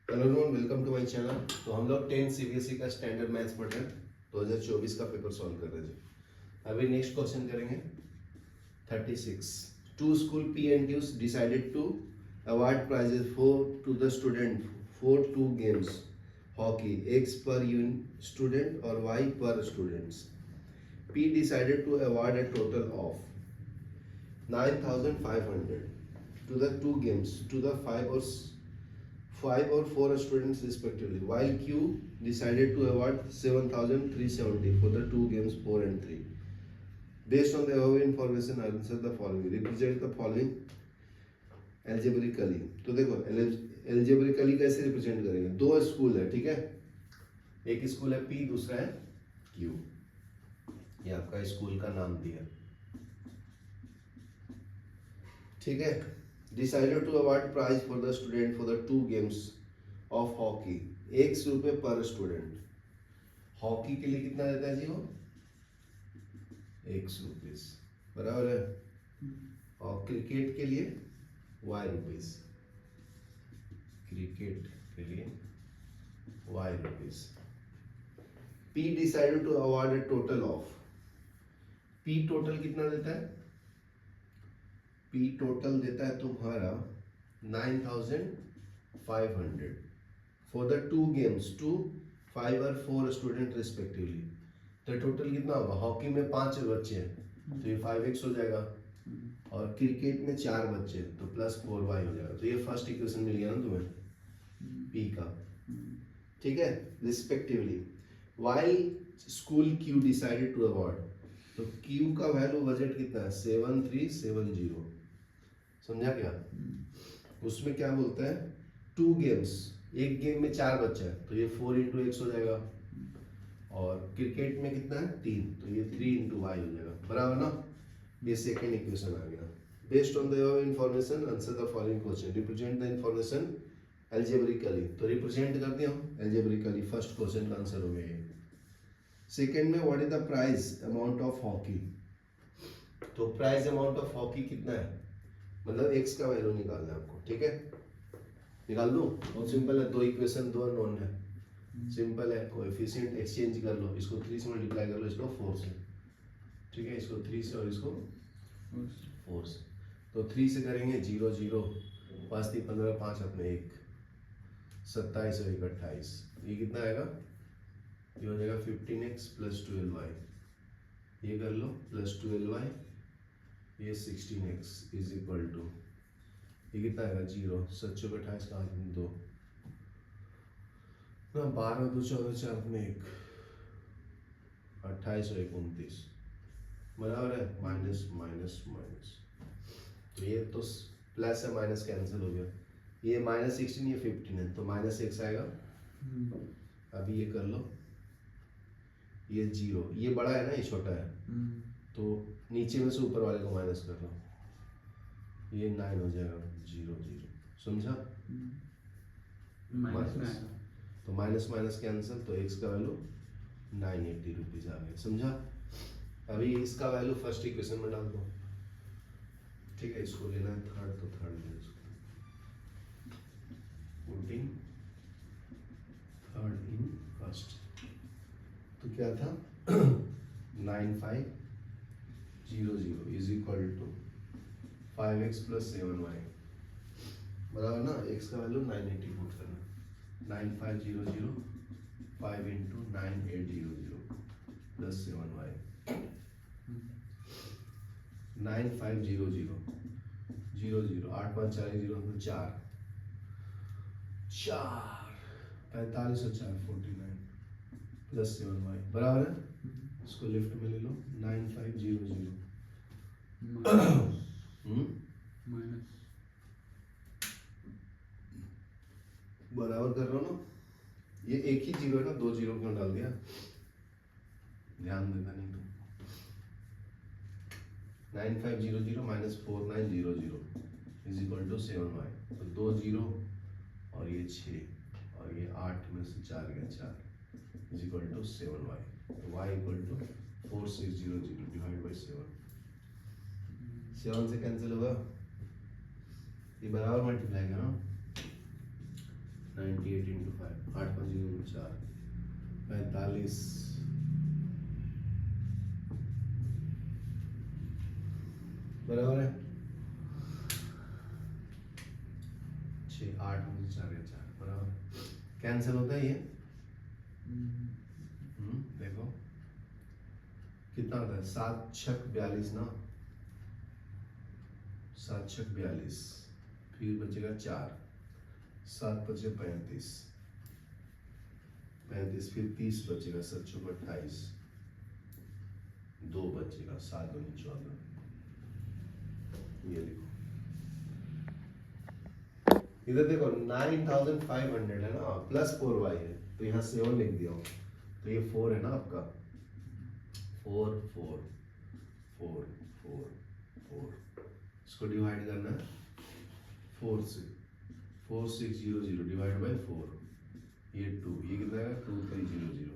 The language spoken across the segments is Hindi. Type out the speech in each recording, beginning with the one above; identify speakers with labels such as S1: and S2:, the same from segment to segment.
S1: Hello everyone, welcome to my channel. तो हम लोग 10 सीबीएसई का स्टैंडर्ड मैथ्स पढ़ रहे हैं, 2024 का पेपर सॉल्व कर रहे थे। अभी नेक्स्ट क्वेश्चन करेंगे 36। Two school P and Q decided to award prizes for to the student for two games hockey, X per student और Y per students. P decided to award a total of 9,500 to the two games to the five or four students respectively, while Q decided to award 7,370 for the two games 4 and 3. Based on the above information, answer the following. Represent the following algebraically. तो देखो algebraically कैसे रिप्रेजेंट करेंगे? दो स्कूल है, ठीक है? एक स्कूल है P, दूसरा है Q. ये आपका स्कूल का नाम दिया, ठीक है? Decided to award prize for the student for the two games of hockey, 100 रुपये पर स्टूडेंट। हॉकी के लिए कितना देता है जी वो? 100 रुपीज, बराबर है। और क्रिकेट के लिए वाई रुपीज, क्रिकेट के लिए Y rupees. P decided to award a total of, P total कितना देता है? पी टोटल देता है तुम्हारा 9,500 फॉर द टू गेम्स, 2, 5 और 4 स्टूडेंट रिस्पेक्टिवली। तो टोटल कितना होगा? हॉकी में 5 बच्चे हैं तो ये 5x हो जाएगा, और क्रिकेट में 4 बच्चे तो प्लस 4y हो जाएगा। तो ये फर्स्ट इक्वेशन मिल गया ना तुम्हें पी का, ठीक है? Respectively Y school Q decided to award, तो क्यू का वैल्यू बजट कितना है? 7,370, समझा क्या? उसमें क्या बोलता है? टू गेम्स, एक गेम में 4 बच्चे हैं तो ये 4 इंटू एक्स हो जाएगा, और क्रिकेट में कितना है? 3, तो ये 3 इंटू वाई हो जाएगा, बराबर ना? ये सेकेंड इक्वेशन आ गया। Based on the information answer the following question. Represent the information algebraically, तो रिप्रेजेंट कर दिया एल्जेब्रिकली। फर्स्ट क्वेश्चन का आंसर हो गया ये। सेकेंड में what is the price amount of hockey, तो प्राइस अमाउंट ऑफ हॉकी कितना है? मतलब एक्स का वैल्यू निकालना है आपको, ठीक है? निकाल दो, बहुत सिंपल है। दो इक्वेशन, दो नोन है, सिंपल है। कोएफिशिएंट एक्सचेंज कर लो, इसको 3 से मल्टीप्लाई कर लो, इसको 4 से, ठीक है? इसको 3 से और इसको 4 से। तो 3 से करेंगे 0 0, 5 3 15, 5 अपने 1, 27 और 1 28। ये कितना आएगा? ये हो जाएगा 15x प्लस 12y, ये कर लो प्लस 12y, ये 16x इज इक्वल टू, ये कितना आएगा? 0, 7 चौके 28 का 2 ना, 12 2 14 4 में 1, 28 और 29, बराबर है। माइनस माइनस माइनस, तो ये तो प्लस है, माइनस कैंसिल हो गया। ये माइनस 16, ये 15 है तो माइनस x आएगा। अभी ये कर लो, ये 0, ये बड़ा है ना, ये छोटा है, तो नीचे में से ऊपर वाले को माइनस कर लो, ये 9 हो जाएगा, 0 0, समझा? माइनस, तो माइनस माइनस कैंसिल, तो x का वैल्यू 980 रुपीज आ गया, समझा? अभी इसका वैल्यू फर्स्ट इक्वेशन में डाल दो, ठीक है? इसको लेना है थर्ड, तो थर्ड ले इसको, पुटिंग थर्ड इन फर्स्ट। तो क्या था? 9500 is equal to 5x plus 7y, बराबर ना? x का वैल्यू 980 पुट करना, 9500 5 इंटू 9800 प्लस 7y, 9500 0 0, 8 5 4 0 4 45 और 4 49 प्लस 7y, बराबर है? इसको लिफ्ट में ले लो, 9500
S2: माइनस,
S1: बराबर कर रहा हूँ ना? ये एक ही जीरो है ना, 2 जीरो क्यों डाल दिया? ध्यान देता नहीं तो। 9500 minus 4900 is equal to 7y, तो 2 जीरो और ये 6 और ये 8 में से 4 गया 4 इज इक्वल टू 7y, तो y equal to 4600 divide by 7, 7 से कैंसिल होगा, ये बराबर मल्टीप्लाई करो, 98 8 5 4 45 बराबर है 6 8 4 4 बराबर कैंसिल होता है ये देखो कितना होता है 7 6 42 ना 7 6 42 फिर बचेगा 4 7 बचे 35 35 फिर 30 बचेगा 7 चौक 28 2 बचेगा 7 2 14 ये देखो इधर देखो 9500 है ना प्लस 4y है तो यहाँ 7 लिख दिया हूँ तो ये 4 है ना आपका 4 4 4 4 4 इसको डिवाइड करना है 4 से 4600 डिवाइड बाय 4 ये 2 ये कितना है 2300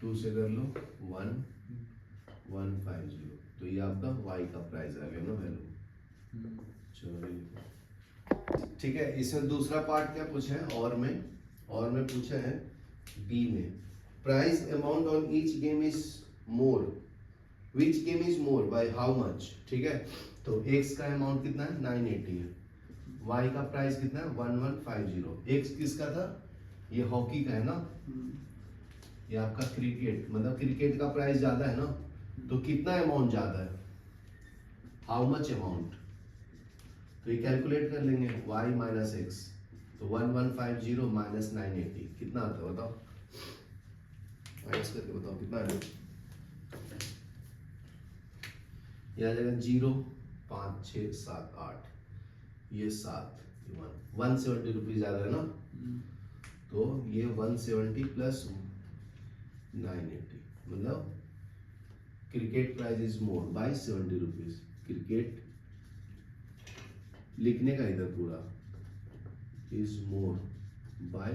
S1: 2 से कर लो 1150 तो ये आपका y का प्राइस आ गया ना वैल्यू चलो ठीक है। इसमें दूसरा पार्ट क्या पूछा है और में पूछा है बी में price amount on each game is more which game is more by how much ठीक है। तो x का अमाउंट कितना है 980 है y का प्राइस कितना है 1150 x किसका था ये हॉकी का है ना ये आपका क्रिकेट मतलब क्रिकेट का प्राइस ज्यादा है ना तो कितना अमाउंट ज्यादा है हाउ मच अमाउंट तो ये कैलकुलेट कर लेंगे y माइनस एक्स तो 1150 माइनस 980 कितना आता है बताओ माइनस करके बताओ कितना है ये आ जाएगा 0 5 6 7 8 ये 7 170 रुपीज ज्यादा है ना तो ये 170 प्लस 980 मतलब cricket price is more by 70 rupees cricket लिखने का इधर पूरा इज मोर बाय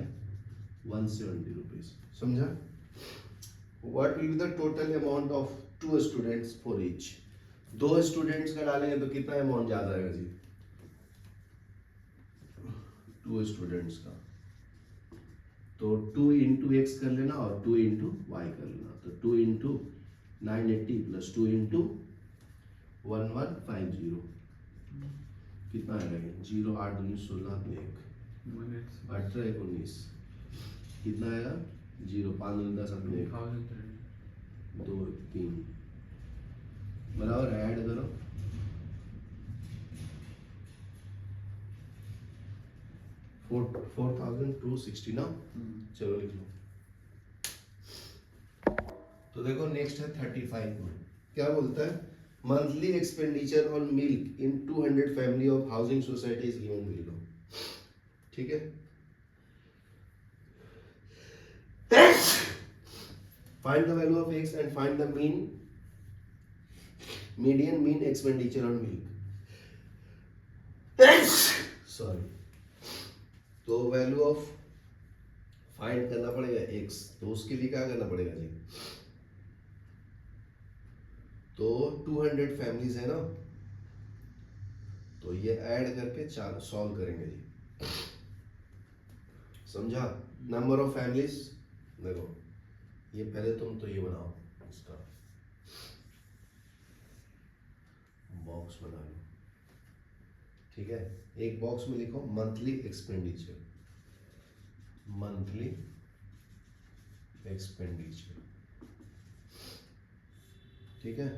S1: 170 रुपीज समझा what will be the total amount of 2 students for each 2 students का डालेंगे तो कितना अमाउंट ज्यादा आएगा जी 2 स्टूडेंट्स का तो 2 इंटू एक्स कर लेना और 2 इंटू वाई कर लेना तो 2 इंटू 980 प्लस 2 इंटू 1150 कितना आएगा 0 8 19 16 1 18 19 कितना आएगा 0 5 10 अपने 2 3 बराबर ऐड करो 4260 ना चलो लिख लो तो देखो नेक्स्ट है 35 में क्या बोलता है monthly expenditure on milk in 200 family of housing society is given below ठीक है find the value of x and find the median mean expenditure on milk sorry तो वैल्यू ऑफ फाइंड करना पड़ेगा x तो उसके लिए क्या करना पड़ेगा जी तो 200 फैमिलीज है ना तो ये ऐड करके सॉल्व करेंगे जी समझा नंबर ऑफ फैमिलीज देखो ये पहले तुम तो ये बनाओ इसका बॉक्स बना लो ठीक है एक बॉक्स में लिखो मंथली एक्सपेंडिचर ठीक है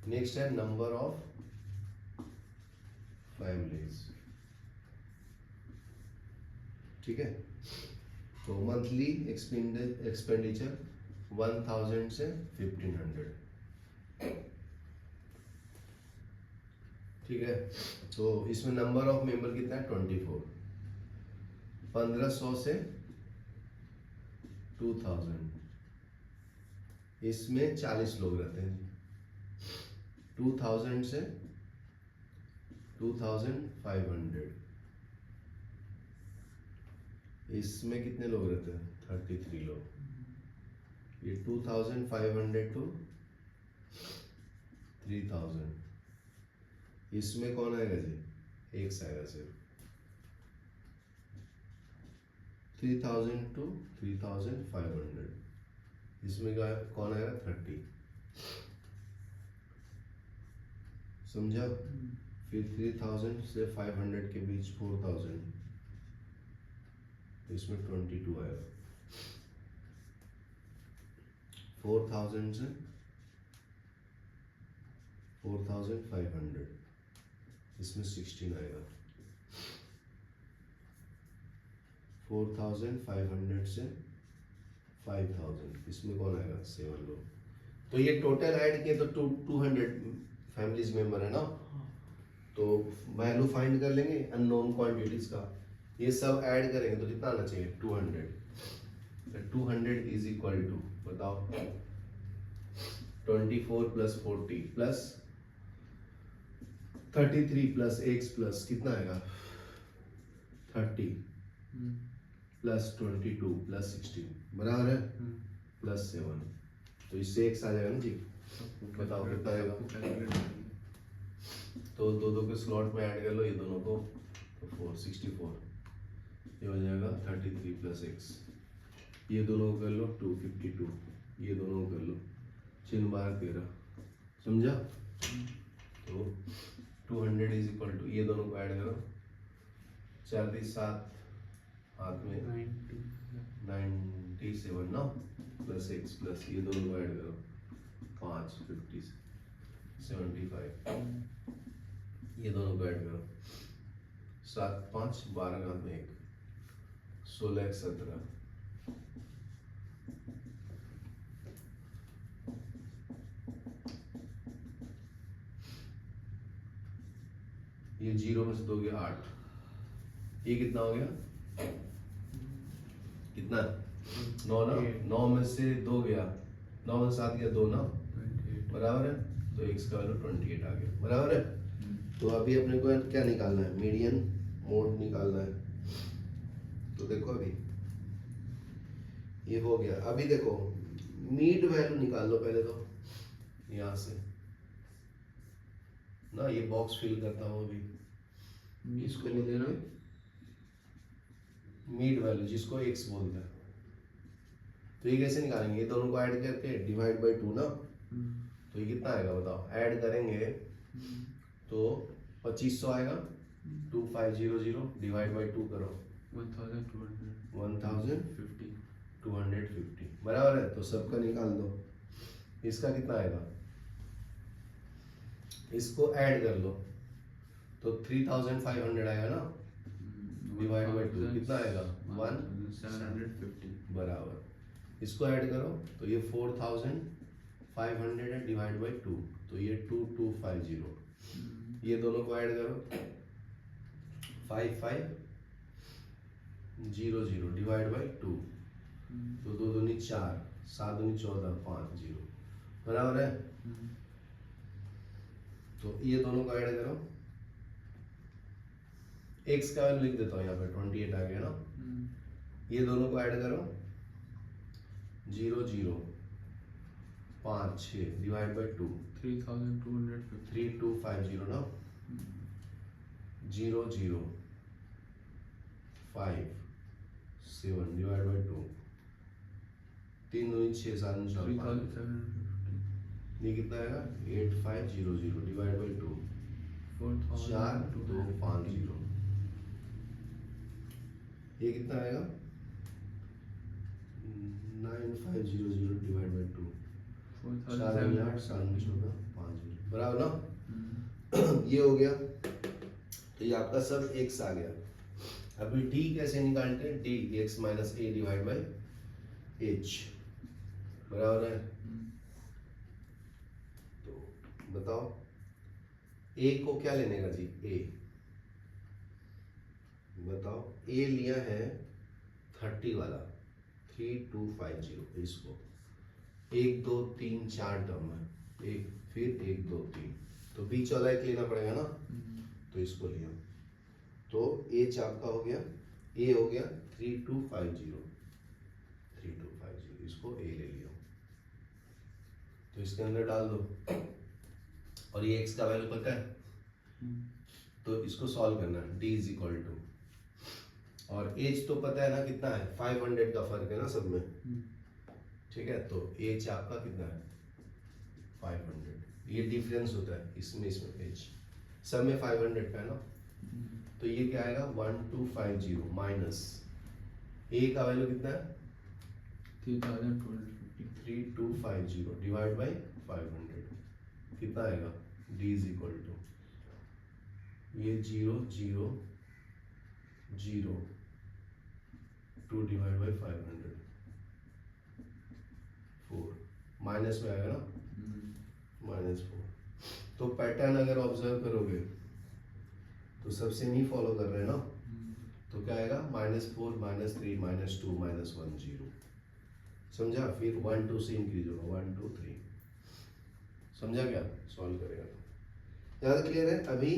S1: नेक्स्ट है नंबर ऑफ फैमिलीज ठीक है तो मंथली एक्सपेंडिचर 1000 से 1500 ठीक है तो इसमें नंबर ऑफ मेंबर कितना है 24 1500 से 2000 इसमें 40 लोग रहते हैं 2000 से 2500 इसमें कितने लोग रहते हैं 33 लोग ये 2500 टू 3000 इसमें कौन आएगा जी एक्स आएगा सिर्फ 3000 to 3500, इसमें क्या कौन आएगा 30, समझा। फिर 3000 से 500 के बीच 4000, इसमें 22 आएगा। 4000 से 4500, इसमें 16 आएगा। 4500 से 5000, इसमें कौन आएगा 7 लोग। तो ये टोटल ऐड किए तो 200 फैमिलीज मेंबर है ना, तो वैल्यू फाइंड कर लेंगे अननोन क्वांटिटीज का। ये सब ऐड करेंगे तो कितना आना चाहिए 200। 200 इज इक्वल टू, बताओ 24 plus 40 plus 33 plus x plus कितना आएगा 30 प्लस 22 प्लस 16 बराबर है प्लस 7, तो इससे x आ जाएगा ना जी। बताओ कितना आएगा। तो दो दो के स्लॉट में ऐड कर लो ये दोनों को, तो 464, ये हो जाएगा 33 प्लस x, ये दोनों को कर लो 252, ये दोनों को कर लो 6 बार 13, समझा। तो 200 इज इक्वल टू, ये दोनों को ऐड करो 4 3 7, हाथ में 97 ना, प्लस x प्लस ये दोनों को ऐड करो 5 50 75, ये दोनों को ऐड करो 7 5 12 हाथ में 1 16 1 17, ये 0 में से 2 गया 8, ये कितना हो गया कितना 9 ना, 9 में से 2 गया 9 में से 7 गया 2 ना, बराबर है। तो x का वैल्यू 28 आ गया, बराबर है। तो अभी अपने को क्या निकालना है, मीडियन मोड निकालना है। तो देखो अभी ये हो गया। अभी देखो मीड वैल्यू निकाल लो पहले, तो यहाँ से ना ये बॉक्स फिल करता हूँ अभी, इसको ले लेना मीड वैल्यू जिसको x बोलते हैं। तो ये कैसे निकालेंगे, ये दोनों को ऐड करके डिवाइड बाय 2 ना, तो ये कितना आएगा बताओ, ऐड करेंगे तो 2500 आएगा, 2500 डिवाइड बाय 2 करो 1250, बराबर है। तो सबका निकाल दो, इसका कितना आएगा, इसको ऐड कर लो तो 3500 आएगा ना, डिवाइड बाय 2 कितना आएगा 1750, बराबर। इसको ऐड करो तो ये 4500 है डिवाइड बाय 2, तो ये 2250, ये दोनों को ऐड करो 5500 डिवाइड बाय 2, तो 2 दूनी 4 7 दूनी 14 5 0, बराबर है। तो ये दोनों को ऐड करो, x का वैल्यू लिख देता हूँ यहाँ पे 28 आ गया ना, ये दोनों को ऐड करो 0 0 5 6 डिवाइड बाय 2 3250 ना, 0 0 5 7 डिवाइड बाय 2, 3 2 6 7 4 5, ये कितना आएगा 8500 डिवाइड बाय 2, 4250, ये कितना आएगा 9500 डिवाइड बाय 2, 4 8 7 14 50, बराबर ना। ये हो गया, तो ये आपका सब x आ गया। अभी d कैसे निकालते हैं, d x minus a divide by h, बराबर है। तो बताओ a को क्या लेने का जी, a बताओ, a लिया है 30 वाला 3250, इसको 1 2 3 4 टर्म है, एक फिर 1 2 3, तो बीच वाला एक लेना पड़ेगा ना, तो इसको लिया, तो h आपका हो गया, a हो गया 3250, इसको a ले लिया, तो इसके अंदर डाल दो, और ये x का वैल्यू पता है, तो इसको सॉल्व करना है। d इज इक्वल टू और एज तो पता है ना कितना है, 500 का फर्क है ना सब में, ठीक है। तो एज आपका कितना है 500, ये डिफरेंस होता है इसमें एज, सब में 500 का है ना। तो ये क्या आएगा 1250 माइनस ए का वैल्यू कितना है 3250 डिवाइड बाई 500 कितना आएगा, डी इज इक्वल टू ये 0 0 0 2 डिवाइड बाई 500 4 माइनस में आएगा ना -4। तो पैटर्न अगर ऑब्जर्व करोगे तो सब सेम ही फॉलो कर रहे हैं ना। तो क्या आएगा -4 -3 -2 -1 0, समझा। फिर 1 2 से इंक्रीज होगा 1 2 3, समझा क्या, सॉल्व करेगा तो ज़्यादा क्लियर है। अभी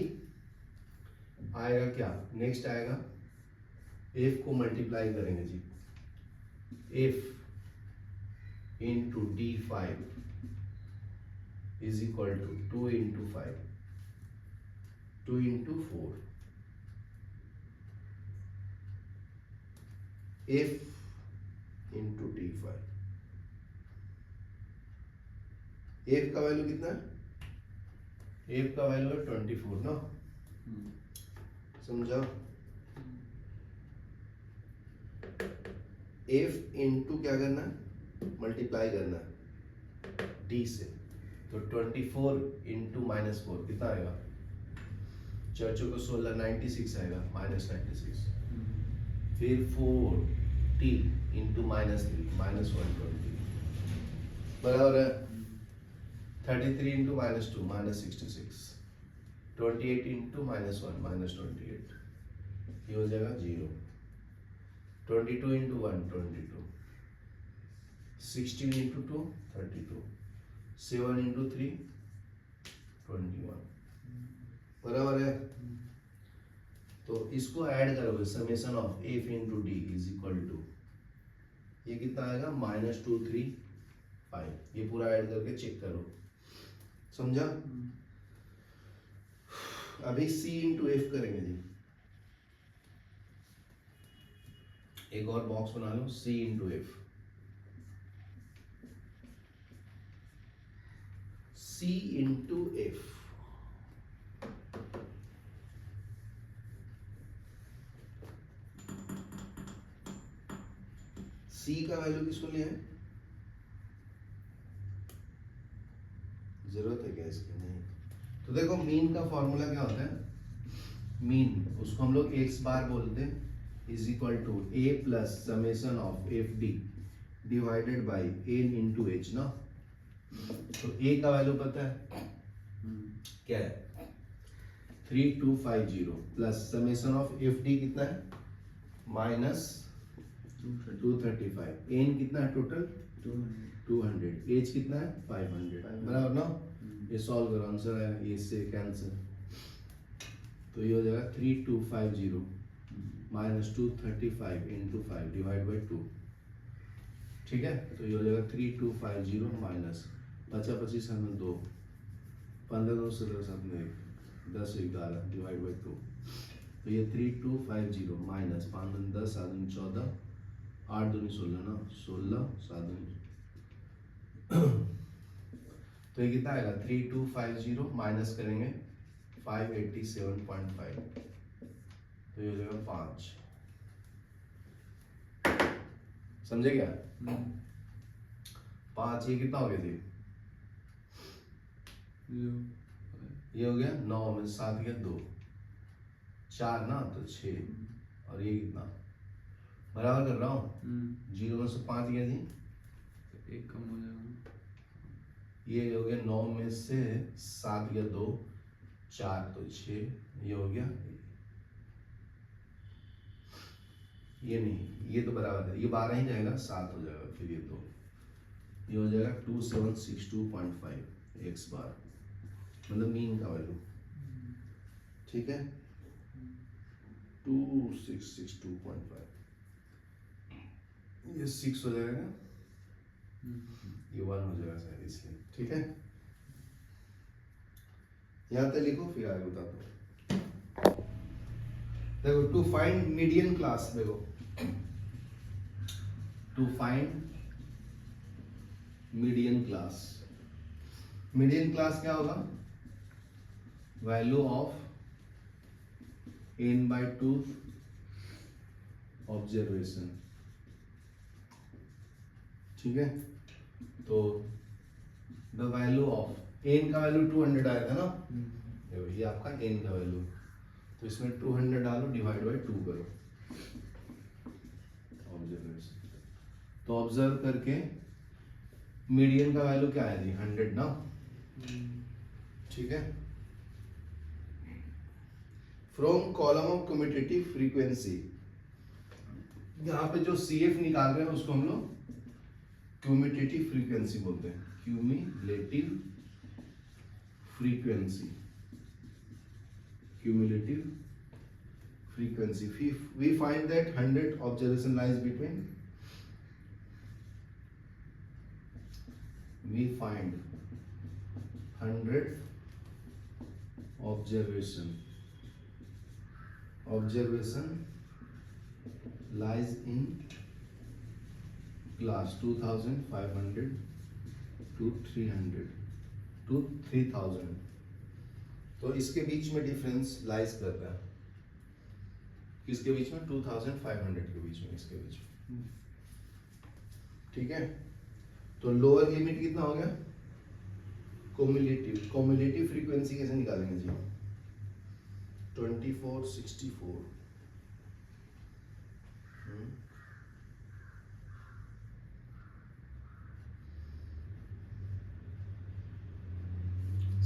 S1: आएगा क्या, नेक्स्ट आएगा एफ को मल्टीप्लाई करेंगे जी, F into D5 is equal to 2 into 5 2 into 4 F into D5। F का वैल्यू कितना है, एफ का वैल्यू है 24 ना, समझा। एफ इंटू क्या करना है, मल्टीप्लाई करना है डी से। तो 24 इंटू -4 कितना आएगा, 4 को 16 96 आएगा -96। फिर 40 इंटू -3 -120 बराबर है। 33 इंटू -2 -66, 28 इंटू -1 -28 ये हो जाएगा 0। 22 इंटू 1 22, 16 इंटू 2 32, 7 इंटू 3 21 बराबर है। तो इसको ऐड करोगे, summation of F into D is equal to ये कितना आएगा -235, ये पूरा ऐड करके चेक करो, समझा। अभी सी इंटू एफ करेंगे जी, एक और बॉक्स बना लो, सी इंटू एफ। सी इंटू एफ, सी का वैल्यू किसको लिया है, जरूरत है क्या इसकी, नहीं। तो देखो मीन का फॉर्मूला क्या होता है, मीन उसको हम लोग एक्स बार बोलते हैं, is equal to A plus summation of F D divided by N into H ना। तो ए का वैल्यू पता है क्या है 3250 plus summation of F D कितना है -235, एन कितना है टोटल 200, एच कितना है 500 बराबर ना। ये सॉल्व करो, आंसर है ये से कैंसिल, तो ये हो जाएगा 3250 -235 इंटू 5 डिवाइड बाई 2, ठीक है। तो ये हो जाएगा 3250 माइनस 25 25 2 15 2 17 7 1 10 11 डिवाइड बाई 2। तो ये 3250 माइनस 5 10 7 14 8 2 16 ना, 16 7 तो ये कितना आएगा 3250 माइनस करेंगे 587.5, तो ये हो जाएगा 5, समझे क्या 5, ये कितना हो गया जी, ये हो गया 9 में 7 गया 2 4 ना, तो 6 और ये कितना बराबर कर रहा हूँ 0 में से 5 गया जी,
S2: एक कम हो जाएगा,
S1: ये हो गया 9 में से 7 गया 2 4 तो 6, ये हो गया, ये नहीं, ये तो बराबर है, ये 12 ही जाएगा 7 हो जाएगा, फिर ये 2, ये हो जाएगा 2762.5 एक्स बार, मतलब मीन का वैल्यू, ठीक है 2662.5, ये 6 हो जाएगा, ये 1 हो जाएगा शायद इसलिए, ठीक है। यहाँ तक लिखो फिर आगे बताता हूँ। देखो टू फाइंड मीडियन क्लास, देखो to find median class, median class क्या होगा, वैल्यू ऑफ n/2 ऑब्जर्वेशन, ठीक है। तो द वैल्यू ऑफ n का वैल्यू 200 आया था ना, देखो ये आपका n का वैल्यू, तो इसमें 200 डालो, डिवाइड बाय 2 करो ऑब्जर्वेशन, तो ऑब्जर्व करके मीडियन का वैल्यू क्या है जी 100 ना, ठीक है। From column of commutative frequency, यहाँ पे जो CF निकाल रहे हैं उसको हम लोग क्यूमुलेटिव फ्रीक्वेंसी बोलते हैं, cumulative frequency, cumulative frequency. We find that 100 observation lies between, we find 100 observation lies in class 2500 to 300 to 3000, तो इसके बीच में डिफरेंस लाइज कर रहा है, किसके बीच में 2500 के बीच में, इसके बीच में, ठीक है। तो लोअर लिमिट कितना हो गया, क्यूमुलेटिव फ्रीक्वेंसी कैसे निकालेंगे जी, 2464,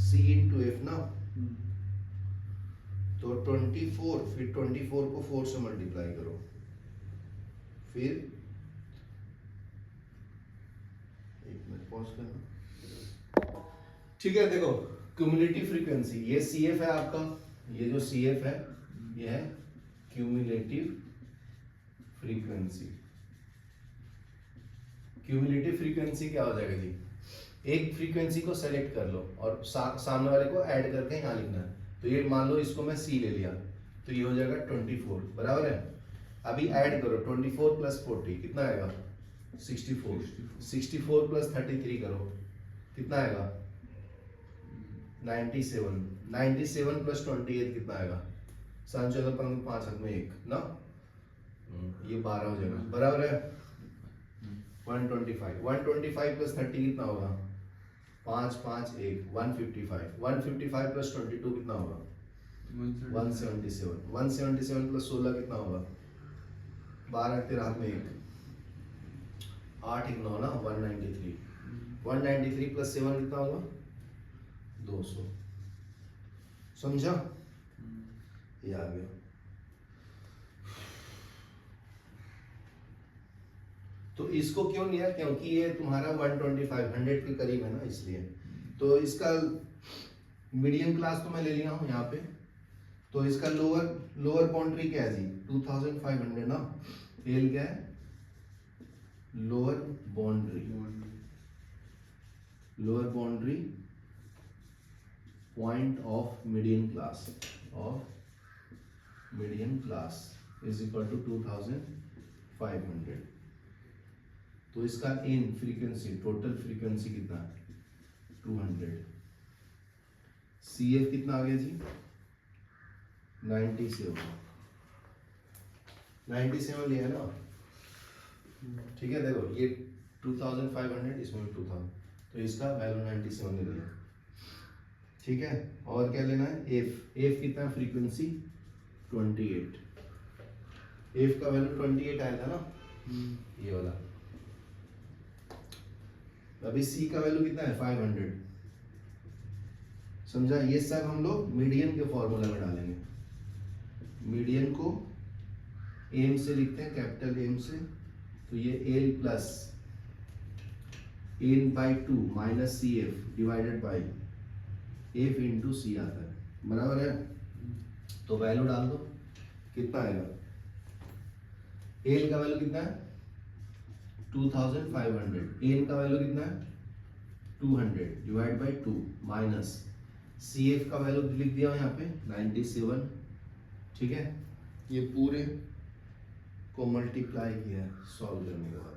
S1: C इंटू एफ ना, तो 24, फिर 24 को 4 से मल्टीप्लाई करो, फिर एक मिनट पॉज करना, ठीक है। देखो क्यूमुलेटिव फ्रीक्वेंसी, ये CF है आपका, ये जो CF है ये है क्यूमुलेटिव फ्रीक्वेंसी। क्यूमुलेटिव फ्रीक्वेंसी क्या हो जाएगा जी, एक फ्रीक्वेंसी को सेलेक्ट कर लो और सामने वाले को ऐड करके यहाँ लिखना है, तो ये मान लो इसको मैं C ले लिया, तो ये हो जाएगा 24, बराबर है। अभी ऐड करो 24 प्लस 40 कितना आएगा 64, 64 प्लस 33 करो कितना आएगा 97, 97 प्लस 28 कितना आएगा 7 5 हाथ में 1 ना, ये 12 हो जाएगा, बराबर है। 125, 125 प्लस 30 कितना होगा 5 5 1 155, 155 प्लस 22 कितना होगा 177, 177 प्लस 16 कितना होगा 12 तेरे हाथ में 1 8 1 9 ना 193, 193 प्लस 7 कितना होगा 200, समझा, ये आ गया। तो इसको क्यों लिया, क्योंकि ये तुम्हारा 125 के करीब है ना, इसलिए। तो इसका मीडियम क्लास तो मैं ले लिया हूँ यहाँ पे, तो इसका लोअर बाउंड्री क्या है जी 2500 ना, एल क्या है lower boundary point of median class is equal to 2500। तो इसका इन फ्रीक्वेंसी, टोटल फ्रीक्वेंसी कितना 200, CF कितना आ गया जी 97 लिया ना, ठीक है। देखो ये 2500, इसमें 2000, तो इसका वैल्यू 97 ले लिया, ठीक है। और क्या लेना है F कितना फ्रीक्वेंसी 28, F का वैल्यू 28 आया था ना, ये वाला। अभी C का वैल्यू कितना है 500, समझा। ये सब हम लोग मीडियन के फॉर्मूला में डालेंगे, मीडियन को एम से लिखते हैं, कैपिटल एम से, तो ये L plus n/2 minus CF divided by F into C आता है, बराबर है। तो वैल्यू डाल दो, कितना आएगा L का वैल्यू कितना है 2500, n का वैल्यू कितना है 200 डिवाइड बाई 2 माइनस CF का वैल्यू लिख दिया यहाँ पे 97, ठीक है। ये पूरे को मल्टीप्लाई किया सॉल्व करने के बाद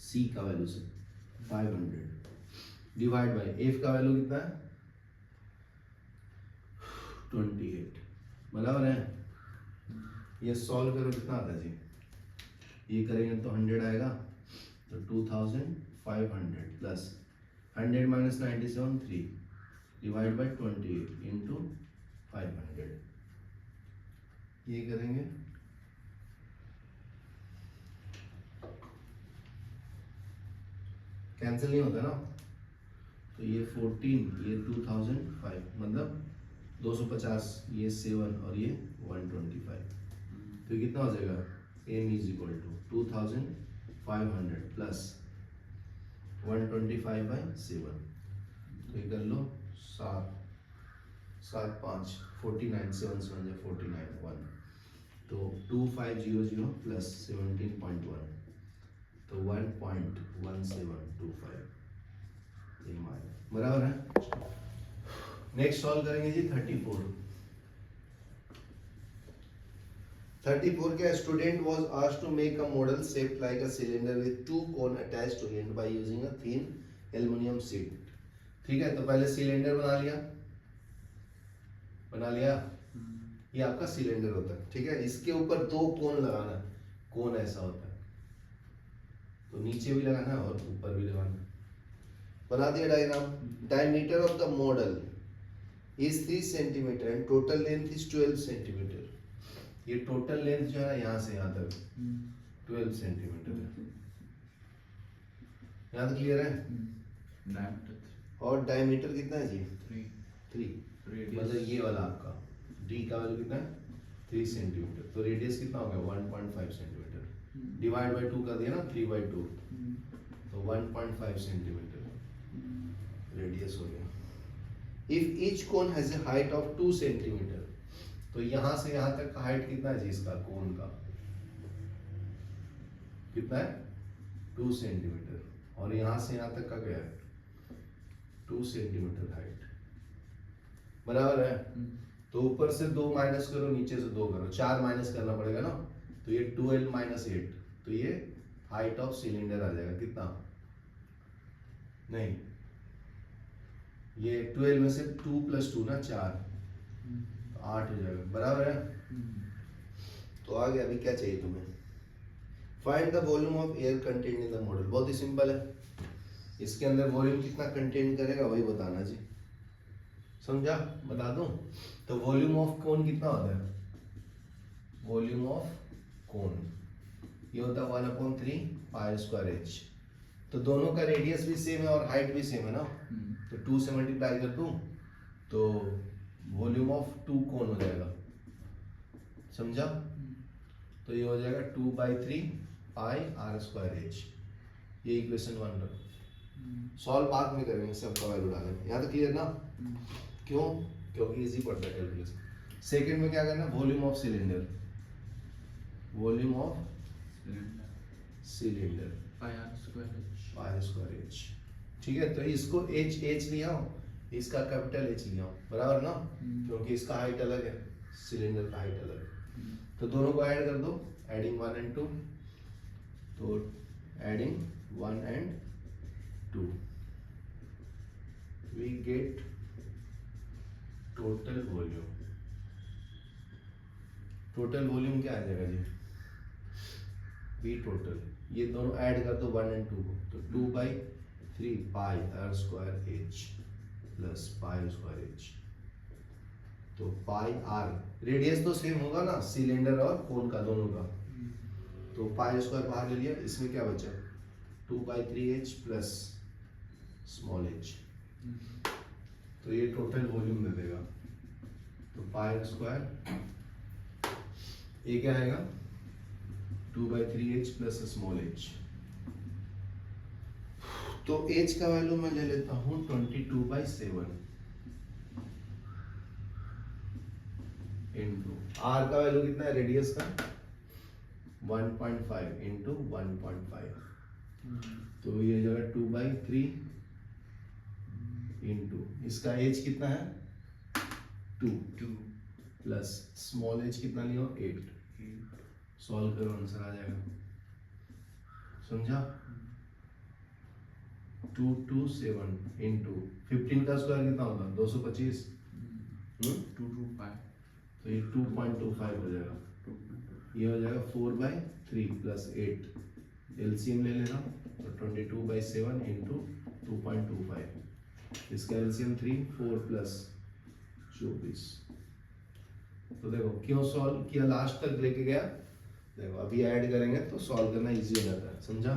S1: सी का वैल्यू से 500 डिवाइड बाय एफ का वैल्यू कितना है 28 बराबर है। ये सॉल्व करो कितना आता है जी, ये करेंगे तो 100 आएगा, तो 2500 plus 100 minus 97 3 divide by 28 into 500, ये करेंगे कैंसिल नहीं होता ना, तो ये 14 ये 2005 मतलब 250, ये 7 और ये 125, तो कितना हो जाएगा m is equal to 2500 plus 125 by 7, तो ये कर लो 7 7 5 49 7 7 जा 49 1, तो 2500 प्लस 17.1 तो 1.1725 ये मान बराबर है। नेक्स्ट सॉल्व करेंगे जी 34 क्या, student was asked to make a model shaped like a cylinder with two cone attached to it by using a thin aluminium sheet. ठीक है, तो पहले सिलेंडर बना लिया, ये आपका सिलेंडर होता है। ठीक है, इसके ऊपर दो कोन लगाना है, कोन ऐसा होता है, तो नीचे भी लगाना है और ऊपर भी लगाना है। बना दिया diagram. Diameter of the model is 3 centimetre and total length is 12 centimetre. ये टोटल लेंथ जो है यहाँ से यहाँ तक 12 सेंटीमीटर है। यहाँ तक क्लियर है। और डायमीटर कितना है जी 3 मतलब ये वाला आपका डी का वैल्यू कितना है 3 सेंटीमीटर, तो रेडियस कितना हो गया 1.5 सेंटीमीटर डिवाइड बाय 2 कर दिया ना 3/2, तो 1.5 सेंटीमीटर रेडियस हो गया। If each cone has a height of 2 centimetre, तो यहां से यहां तक का हाइट कितना है जी इसका कोन का, कितना है 2 सेंटीमीटर, और यहां से यहां तक का क्या है 2 सेंटीमीटर हाइट, बराबर है। तो ऊपर से 2 माइनस करो, नीचे से 2 करो, 4 माइनस करना पड़ेगा ना, तो ये 12 माइनस 8, तो ये हाइट ऑफ सिलेंडर आ जाएगा कितना, नहीं ये 12 में से 2 + 2 ना 4, तो 8 हो जाएगा, बराबर है। तो आगे अभी क्या चाहिए तुम्हें, find the volume of air contained in the model. बहुत ही सिंपल है, इसके अंदर वॉल्यूम कितना कंटेन करेगा वही बताना जी, समझा, बता दूं। तो वॉल्यूम ऑफ कोन कितना होता है, वॉल्यूम ऑफ कोन ये होता है 1/3 π²h, तो दोनों का रेडियस भी सेम है और हाइट भी सेम है ना, तो 2 से मल्टीप्लाई कर दूं तो वॉल्यूम ऑफ 2 कोन हो जाएगा, समझा। तो ये हो जाएगा 2/3 πr²h, ये इक्वेशन 1 रखो। सॉल्व बाद में करेंगे, सबका वैल्यू डालेंगे, यहाँ तक क्लियर ना। क्यों, क्योंकि इजी पड़ता है कैलकुलेशन। सेकंड में क्या करना, volume of cylinder, volume of cylinder πr²h, ठीक है। तो इसको h लिया हूँ, इसका कैपिटल H लिया हूँ, बराबर ना, क्योंकि इसका हाइट अलग है, सिलेंडर का हाइट अलग है। तो दोनों को ऐड कर दो, एडिंग 1 and 2, तो adding 1 and 2 we get total volume। Total volume क्या आ जाएगा जी, V टोटल, ये दोनों ऐड कर दो 1 and 2 को, तो 2/3 πr² प्लस π²h, तो πr रेडियस तो सेम होगा ना सिलेंडर और कोन का दोनों का, तो π² बाहर ले लिया, इसमें क्या बचा 2/3h प्लस h, तो ये टोटल वॉल्यूम दे देगा। तो πr², ये क्या आएगा 2/3h प्लस h, तो h का वैल्यू मैं ले लेता हूं 22/7 इंटू r का वैल्यू कितना है रेडियस का 1.5 इंटू 1.5, तो ये जगह 2/3 इंटू इसका h कितना है 2 प्लस स्मॉल एच कितना लिया 8, सॉल्व करो आंसर आ जाएगा, समझा। 227 इंटू 15 का स्क्वायर कितना होगा 225,
S2: 225
S1: तो ये 2.25 हो जाएगा, ये हो जाएगा 4/3 प्लस 8, एलसीएम ले लेना, तो 22/7 इंटू 2.25, इसका एलसीएम 3, 4 प्लस 24। तो देखो क्यों सॉल्व किया, लास्ट तक लेके गया, देखो अभी ऐड करेंगे तो सॉल्व करना इजी हो जाता है, समझा।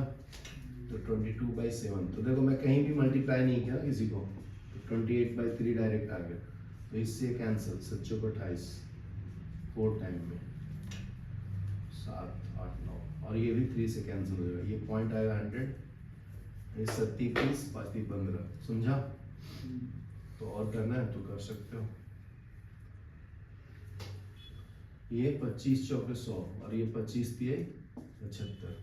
S1: तो 22/7, तो देखो मैं कहीं भी मल्टीप्लाई नहीं किया किसी को, तो 28/3 डायरेक्ट आ गया, तो इससे कैंसिल, 7 को 28, 4 टाइम में 7 8 9, और ये भी 3 से कैंसिल हो जाएगा, ये पॉइंट आएगा 100, ये 37 5 15, समझा। तो और करना है तो कर सकते हो, ये 25 चौके 100 और ये 25 दिए 75,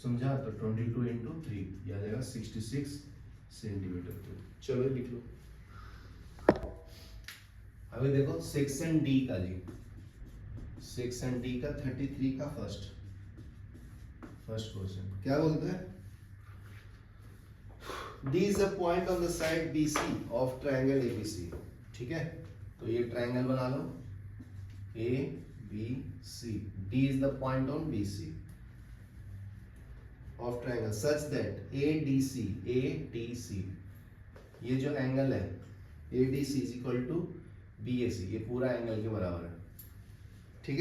S1: समझा। तो 22 इंटू 3 आ जाएगा 66 सेंटीमीटर क्यूब। चलो लिख लो। अभी देखो सेक्शन डी का जी, सेक्शन डी का 33 का फर्स्ट क्वेश्चन क्या बोलते हैं, D is a point on the side BC of triangle ABC, ठीक है। तो ये ट्रायंगल बना लो ABC, D is the point on BC of triangle such that ADC ये जो एंगल है ADC is equal to BAC, ये पूरा एंगल के बराबर है,